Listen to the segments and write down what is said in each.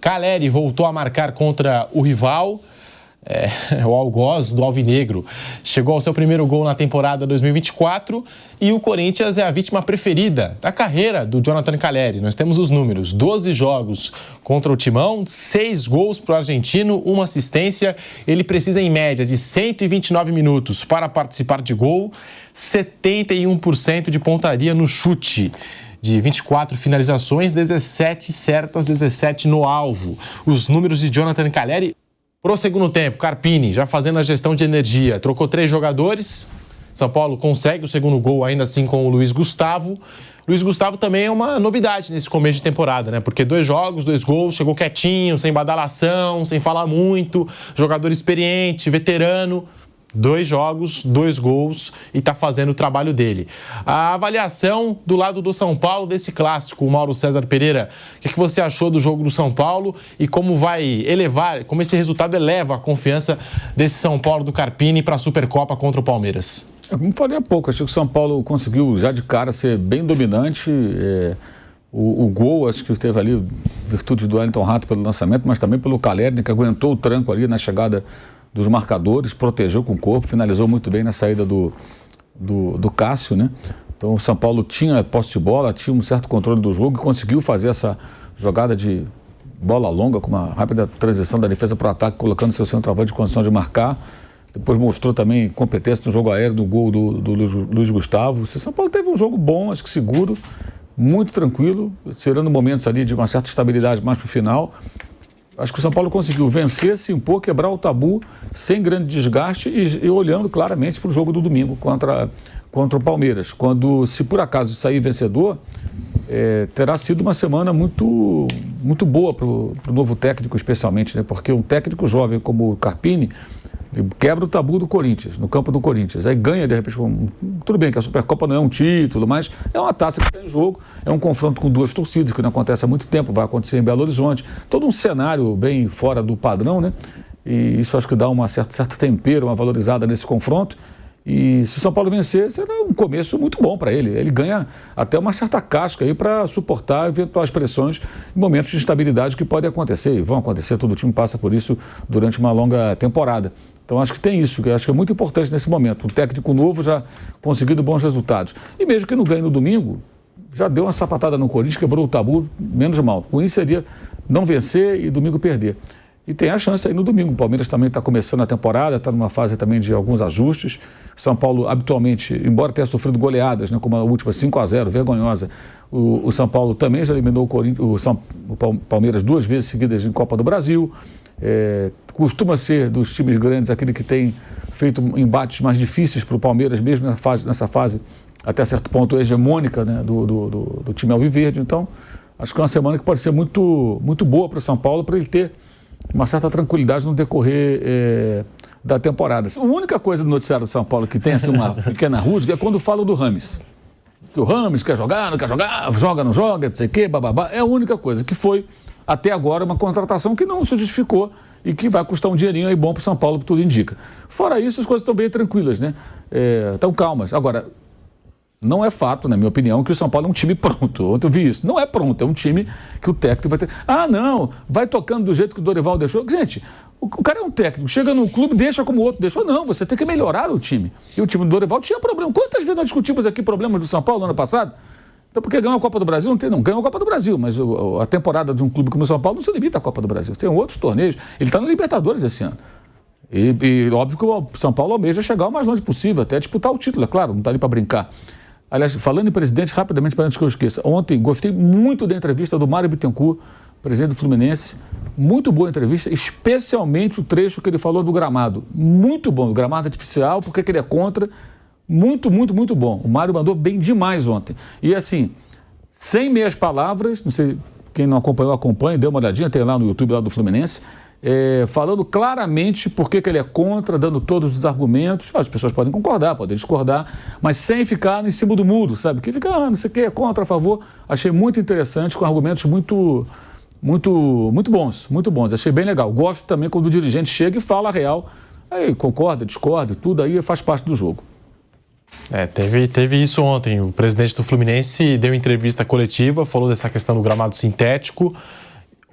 Calleri voltou a marcar contra o rival, o algoz do Alvinegro. Chegou ao seu primeiro gol na temporada 2024 e o Corinthians é a vítima preferida da carreira do Jonathan Calleri. Nós temos os números: 12 jogos contra o Timão, 6 gols para o argentino, 1 assistência. Ele precisa, em média, de 129 minutos para participar de gol, 71% de pontaria no chute. De 24 finalizações, 17 certas, 17 no alvo. Os números de Jonathan Calleri. Pro segundo tempo, Carpini já fazendo a gestão de energia, trocou 3 jogadores. São Paulo consegue o segundo gol ainda assim com o Luiz Gustavo. Luiz Gustavo também é uma novidade nesse começo de temporada, né? Porque 2 jogos, 2 gols, chegou quietinho, sem badalação, sem falar muito, jogador experiente, veterano. 2 jogos, 2 gols e está fazendo o trabalho dele. A avaliação do lado do São Paulo desse clássico, o Mauro César Pereira, o que você achou do jogo do São Paulo e como vai elevar, como esse resultado eleva a confiança desse São Paulo do Carpini para a Supercopa contra o Palmeiras? Como falei há pouco, acho que o São Paulo conseguiu já de cara ser bem dominante. O gol, acho que teve ali virtude do Wellington Rato pelo lançamento, mas também pelo Calleri, que aguentou o tranco ali na chegada dos marcadores, protegeu com o corpo, finalizou muito bem na saída do Cássio, né? Então o São Paulo tinha posse de bola, tinha um certo controle do jogo e conseguiu fazer essa jogada de bola longa com uma rápida transição da defesa para o ataque, colocando seu centroavante em condição de marcar. Depois mostrou também competência no jogo aéreo do gol do Luiz Gustavo. O São Paulo teve um jogo bom, acho que seguro, muito tranquilo, tirando momentos ali de uma certa estabilidade mais para o final. Acho que o São Paulo conseguiu vencer, se impor, quebrar o tabu sem grande desgaste e olhando claramente para o jogo do domingo contra o Palmeiras. Quando, se por acaso sair vencedor, terá sido uma semana muito, muito boa para o novo técnico, especialmente, né? Porque um técnico jovem como o Carpini quebra o tabu do Corinthians, no campo do Corinthians. Aí ganha, de repente, tudo bem que a Supercopa não é um título, mas é uma taça que está em jogo, é um confronto com 2 torcidas, que não acontece há muito tempo, vai acontecer em Belo Horizonte. Todo um cenário bem fora do padrão, né? E isso acho que dá uma certo tempero, uma valorizada nesse confronto. E se o São Paulo vencer, será um começo muito bom para ele. Ele ganha até uma certa casca aí para suportar eventuais pressões em momentos de instabilidade que podem acontecer, e vão acontecer, todo time passa por isso durante uma longa temporada. Então acho que tem isso, que eu acho que é muito importante nesse momento. Um técnico novo já conseguindo bons resultados. E mesmo que não ganhe no domingo, já deu uma sapatada no Corinthians, quebrou o tabu, menos mal. O ruim seria não vencer e domingo perder. E tem a chance aí no domingo. O Palmeiras também está começando a temporada, está numa fase também de alguns ajustes. São Paulo, habitualmente, embora tenha sofrido goleadas, né, como a última 5-0, vergonhosa, o São Paulo também já eliminou o Palmeiras 2 vezes seguidas em Copa do Brasil. Costuma ser dos times grandes aquele que tem feito embates mais difíceis para o Palmeiras, mesmo nessa fase até certo ponto hegemônica, né, do time alviverde. Então, acho que é uma semana que pode ser muito, muito boa para o São Paulo, para ele ter uma certa tranquilidade no decorrer da temporada. A única coisa do noticiário do São Paulo que tem assim, uma pequena rusga é quando falam do Rames. Que o Rames quer jogar, não quer jogar, joga, não joga, não sei o quê, bababá. É a única coisa que foi, até agora, uma contratação que não se justificou e que vai custar um dinheirinho aí bom para o São Paulo, tudo indica. Fora isso, as coisas estão bem tranquilas, né? Estão calmas. Agora, não é fato, na minha opinião, que o São Paulo é um time pronto. Ontem eu vi isso. Não é pronto, é um time que o técnico vai ter... Ah, não, vai tocando do jeito que o Dorival deixou. Gente, o cara é um técnico, chega no clube, deixa como o outro deixou. Não, você tem que melhorar o time. E o time do Dorival tinha problema. Quantas vezes nós discutimos aqui problemas do São Paulo no ano passado? Então, porque ganhou a Copa do Brasil, não ganhou a Copa do Brasil, mas a temporada de um clube como o São Paulo não se limita à Copa do Brasil. Tem outros torneios. Ele está na Libertadores esse ano. E óbvio que o São Paulo almeja chegar o mais longe possível, até disputar o título, é claro, não está ali para brincar. Aliás, falando em presidente, rapidamente, para antes que eu esqueça, ontem gostei muito da entrevista do Mário Bittencourt, presidente do Fluminense. Muito boa entrevista, especialmente o trecho que ele falou do gramado. Muito bom, o gramado artificial, porque ele é contra. Muito, muito, muito bom. O Mário mandou bem demais ontem. E assim, sem meias palavras, não sei, quem não acompanhou, acompanhe, dê uma olhadinha, tem lá no YouTube lá do Fluminense, falando claramente por que ele é contra, dando todos os argumentos. As pessoas podem concordar, podem discordar, mas sem ficar em cima do muro, sabe? Que fica, não sei o que, é contra, a favor. Achei muito interessante, com argumentos muito bons, muito bons. Achei bem legal. Gosto também quando o dirigente chega e fala a real. Aí concorda, discorda, tudo aí faz parte do jogo. Teve isso ontem. O presidente do Fluminense deu entrevista coletiva, falou dessa questão do gramado sintético.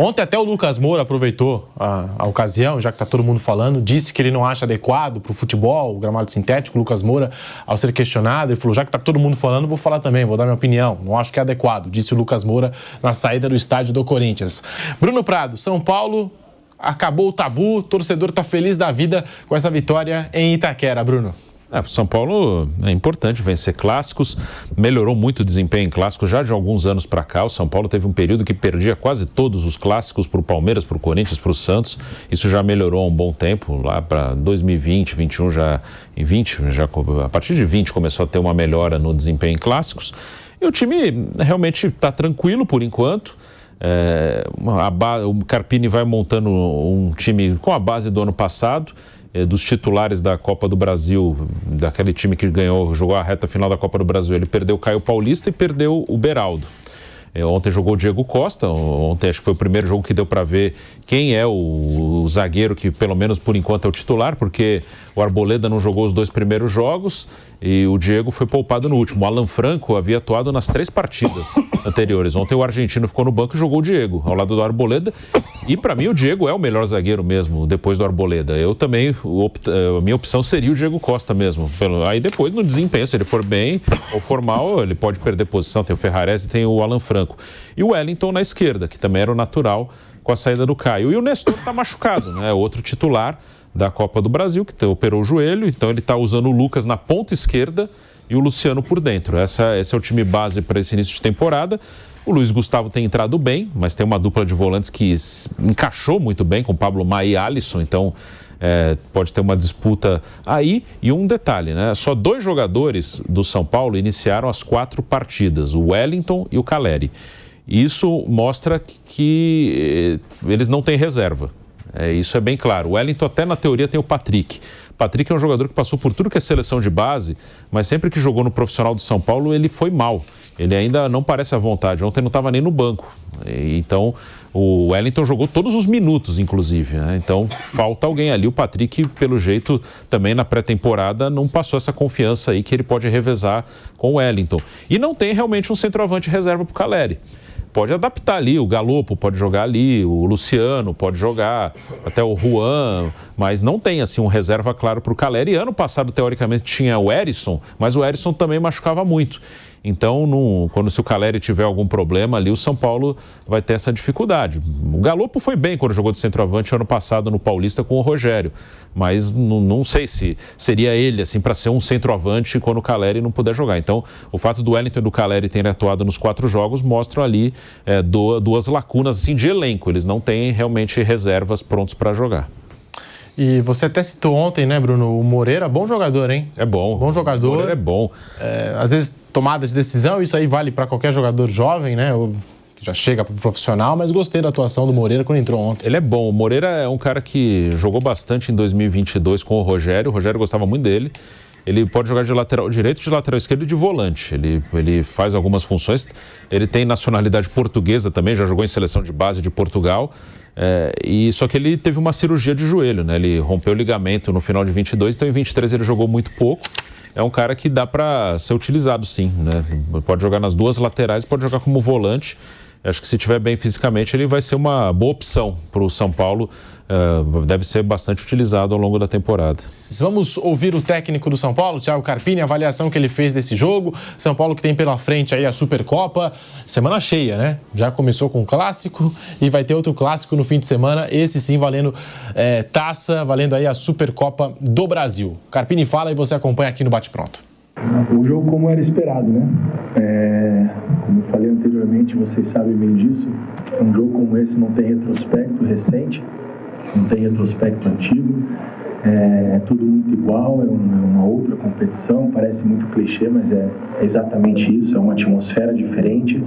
Ontem até o Lucas Moura aproveitou a ocasião, já que está todo mundo falando, disse que ele não acha adequado para o futebol, o gramado sintético. O Lucas Moura, ao ser questionado, ele falou, já que está todo mundo falando, vou falar também, vou dar minha opinião. Não acho que é adequado, disse o Lucas Moura na saída do estádio do Corinthians. Bruno Prado, São Paulo, acabou o tabu, o torcedor está feliz da vida com essa vitória em Itaquera, Bruno. Para o São Paulo é importante vencer clássicos, melhorou muito o desempenho em clássicos já de alguns anos para cá. O São Paulo teve um período que perdia quase todos os clássicos para o Palmeiras, para o Corinthians, para o Santos. Isso já melhorou há um bom tempo, lá para 2020, 2021, a partir de 20 começou a ter uma melhora no desempenho em clássicos. E o time realmente está tranquilo por enquanto. O Carpini vai montando um time com a base do ano passado. Dos titulares da Copa do Brasil, daquele time que jogou a reta final da Copa do Brasil, ele perdeu o Caio Paulista e perdeu o Beraldo. Ontem jogou o Diego Costa, ontem acho que foi o primeiro jogo que deu para ver quem é o zagueiro que pelo menos por enquanto é o titular, porque o Arboleda não jogou os 2 primeiros jogos e o Diego foi poupado no último. O Alan Franco havia atuado nas 3 partidas anteriores. Ontem o argentino ficou no banco e jogou o Diego ao lado do Arboleda. E para mim o Diego é o melhor zagueiro mesmo, depois do Arboleda. Eu também, a minha opção seria o Diego Costa mesmo. Aí depois no desempenho, se ele for bem ou for mal, ele pode perder posição. Tem o Ferrarese e tem o Alan Franco. E o Wellington na esquerda, que também era o natural com a saída do Caio. E o Nestor está machucado, né? Outro titular da Copa do Brasil, que operou o joelho. Então ele está usando o Lucas na ponta esquerda e o Luciano por dentro. Esse é o time base para esse início de temporada. O Luiz Gustavo tem entrado bem, mas tem uma dupla de volantes que encaixou muito bem com Pablo Maia e Alisson, então pode ter uma disputa aí. E um detalhe, né? Só 2 jogadores do São Paulo iniciaram as 4 partidas, o Wellington e o Caleri. Isso mostra que eles não têm reserva. Isso é bem claro. O Wellington até na teoria tem o Patrick. Patrick é um jogador que passou por tudo que é seleção de base, mas sempre que jogou no profissional do São Paulo, ele foi mal. Ele ainda não parece à vontade. Ontem não estava nem no banco. Então, o Wellington jogou todos os minutos, inclusive, né? Então, falta alguém ali. O Patrick, pelo jeito, também na pré-temporada, não passou essa confiança aí que ele pode revezar com o Wellington. E não tem realmente um centroavante reserva para o Caleri. Pode adaptar ali, o Galopo pode jogar ali, o Luciano pode jogar, até o Juan, mas não tem assim um reserva claro para o Caleri. Ano passado, teoricamente, tinha o Erisson, mas o Erisson também machucava muito. Então, se o Caleri tiver algum problema ali, o São Paulo vai ter essa dificuldade. O Galopo foi bem quando jogou de centroavante ano passado no Paulista com o Rogério, mas não sei se seria ele assim para ser um centroavante quando o Caleri não puder jogar. Então, o fato do Wellington e do Caleri terem atuado nos 4 jogos mostram ali 2 lacunas assim, de elenco. Eles não têm realmente reservas prontos para jogar. E você até citou ontem, né, Bruno? O Moreira, bom jogador, hein? É bom. Bom jogador. O Moreira é bom. Às vezes, tomada de decisão, isso aí vale para qualquer jogador jovem, né? Que já chega para o profissional, mas gostei da atuação do Moreira quando entrou ontem. Ele é bom. O Moreira é um cara que jogou bastante em 2022 com o Rogério. O Rogério gostava muito dele. Ele pode jogar de lateral direito, de lateral esquerdo e de volante. Ele faz algumas funções. Ele tem nacionalidade portuguesa também, já jogou em seleção de base de Portugal. Só que ele teve uma cirurgia de joelho, né? Ele rompeu o ligamento no final de 22, então em 23 ele jogou muito pouco. É um cara que dá para ser utilizado, sim, né? Pode jogar nas 2 laterais, pode jogar como volante. Acho que se estiver bem fisicamente, ele vai ser uma boa opção para o São Paulo. Deve ser bastante utilizado ao longo da temporada. Vamos ouvir o técnico do São Paulo, Thiago Carpini, a avaliação que ele fez desse jogo. São Paulo que tem pela frente aí a Supercopa, semana cheia, né? Já começou com um clássico e vai ter outro clássico no fim de semana, esse sim valendo taça, valendo aí a Supercopa do Brasil. Carpini fala e você acompanha aqui no Bate Pronto. O jogo como era esperado, né? Como eu falei anteriormente, vocês sabem bem disso, um jogo como esse não tem retrospecto recente, não tem retrospecto antigo, é tudo muito igual, é uma outra competição, parece muito clichê, mas é exatamente isso, é uma atmosfera diferente,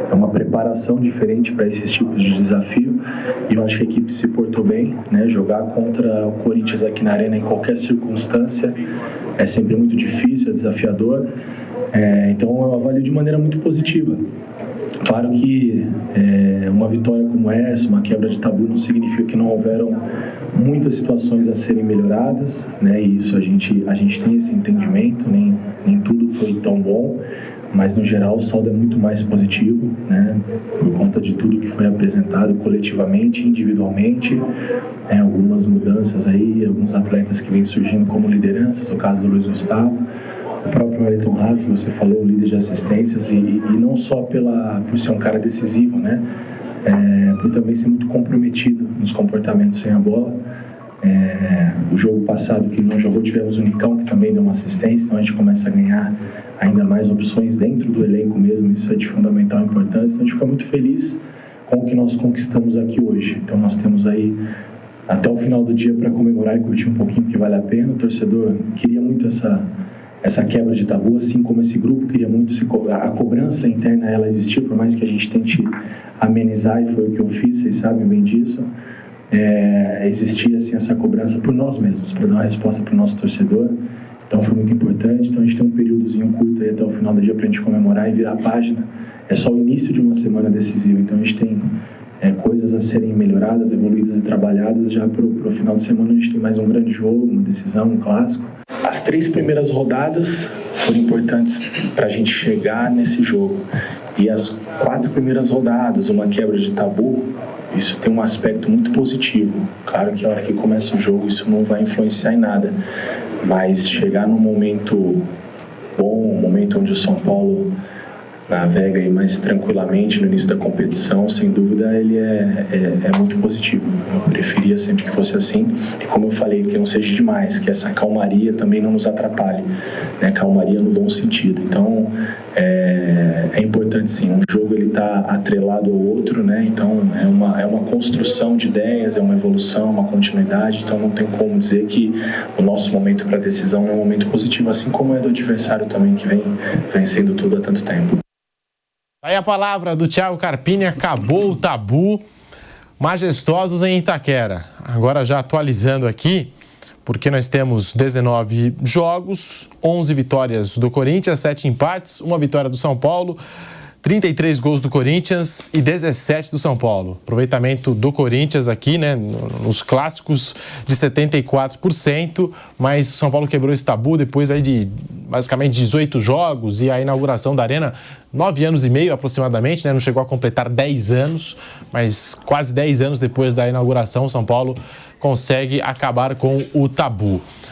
é uma preparação diferente para esses tipos de desafio, e eu acho que a equipe se portou bem, né? Jogar contra o Corinthians aqui na Arena em qualquer circunstância é sempre muito difícil, é desafiador, então eu avalio de maneira muito positiva. Claro que uma vitória como essa, uma quebra de tabu, não significa que não houveram muitas situações a serem melhoradas, né? E isso a gente tem esse entendimento, nem tudo foi tão bom, mas no geral o saldo é muito mais positivo, né? Por conta de tudo que foi apresentado coletivamente, individualmente, algumas mudanças aí, alguns atletas que vêm surgindo como lideranças, o caso do Luiz Gustavo, o próprio Wellington Rato, que você falou, o líder de assistências, e não só por ser um cara decisivo, né? Por também ser muito comprometido nos comportamentos sem a bola. O jogo passado que ele não jogou, tivemos o Nicão, que também deu uma assistência, então a gente começa a ganhar ainda mais opções dentro do elenco mesmo, isso é de fundamental importância, então a gente fica muito feliz com o que nós conquistamos aqui hoje. Então nós temos aí até o final do dia para comemorar e curtir um pouquinho, que vale a pena. O torcedor queria muito essa quebra de tabu, assim como esse grupo queria muito a cobrança interna, ela existia, por mais que a gente tente amenizar, e foi o que eu fiz, vocês sabem bem disso. Existia assim essa cobrança por nós mesmos, para dar uma resposta para o nosso torcedor. Então foi muito importante. Então a gente tem um períodozinho curto aí até o final do dia para a gente comemorar e virar a página. É só o início de uma semana decisiva, então a gente tem coisas a serem melhoradas, evoluídas e trabalhadas. Já para o final de semana a gente tem mais um grande jogo, uma decisão, um clássico. As 3 primeiras rodadas foram importantes para a gente chegar nesse jogo, e as 4 primeiras rodadas, uma quebra de tabu, isso tem um aspecto muito positivo. Claro que a hora que começa o jogo isso não vai influenciar em nada, mas chegar num momento bom, um momento onde o São Paulo navega aí mais tranquilamente no início da competição, sem dúvida ele é muito positivo. Eu preferia sempre que fosse assim, e como eu falei, que não seja demais, que essa calmaria também não nos atrapalhe, né? Calmaria no bom sentido. Então é importante sim, um jogo ele está atrelado ao outro, né? Então é uma construção de ideias, é uma evolução, uma continuidade, então não tem como dizer que o nosso momento para decisão é um momento positivo, assim como é do adversário também, que vem vencendo tudo há tanto tempo. Aí a palavra do Thiago Carpini, acabou o tabu, majestosos em Itaquera. Agora já atualizando aqui, porque nós temos 19 jogos, 11 vitórias do Corinthians, 7 empates, 1 vitória do São Paulo, 33 gols do Corinthians e 17 do São Paulo. Aproveitamento do Corinthians aqui, né, nos clássicos de 74%, mas o São Paulo quebrou esse tabu depois aí de basicamente 18 jogos e a inauguração da Arena, 9 anos e meio aproximadamente, né, não chegou a completar 10 anos, mas quase 10 anos depois da inauguração, o São Paulo consegue acabar com o tabu.